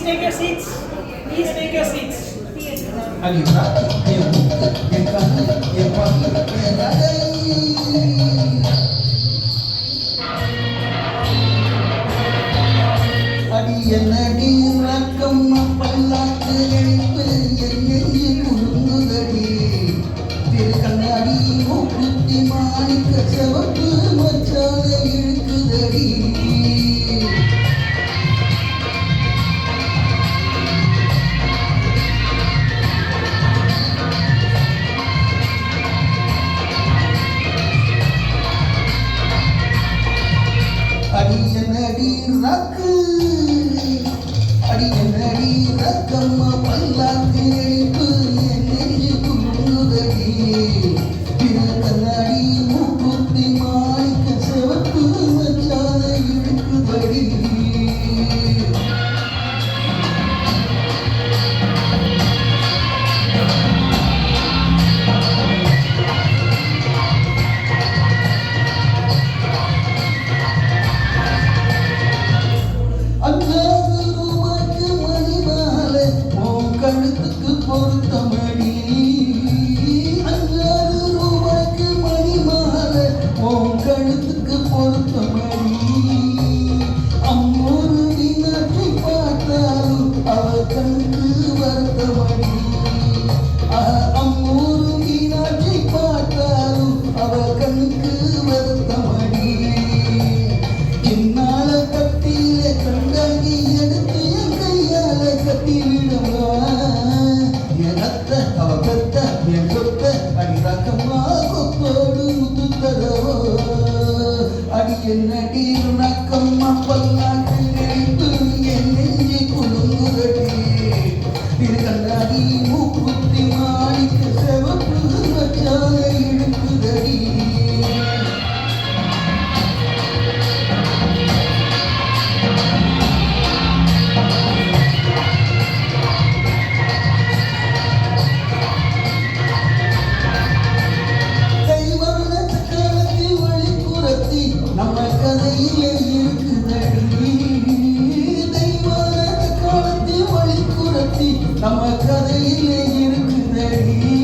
Please take your seats. Please take your seats. அடி என்னடி ரக்கம் பல்லாக்கு எழுப்பு எண்ணெய் குறுங்குதடி திரு கண்ணாடி மூக்குத்தி மாணிக்க செவப்பு மச்சான இழுக்குதடி அடியனடி ரக்கு அடியனடி ரக்கம்மா பல்லாக்கு எழுப்பு என் நெஞ்சு குறுங்குதடி திரு கண்ணாடி மூக்குத்தி மாணிக்க செவப்பு மச்சான இழுக்குதடி கழுத்துக்கு பொருத்தமடி 5 ரூபாய்க்கு மணி மாலை உன் கழுத்துக்கு பொருத்தமடி அம்மூரு மீனாட்சி பார்த்தாலும் அவ கண்ணுக்கு வருத்தமடி அம்மூரு மீனாட்சி பார்த்தாலும் அவ கண்ணுக்கு வருத்தமடி என்னால கட்டியில கண்டாங்கி எடுத்து என் கையால கட்டி விடவா அவ பெத்த என் சொத்த அடி ரக்கம்மா கொத்தோடு முத்து தரவோ அடி என்னடி ரக்கம்மா பல்லாட்டு எழுப்பு என் நெஞ்சு குழுங்குதடி திரு கண்ணாடி மூக்குத்தி மாணிக்க செவப்பு மச்சான இழுக்குதடி நம்ம கதையிலே இருக்குதடி தெய்வான காலத்தில் வழி குரத்தி நம்ம கதையிலே இருக்குதடி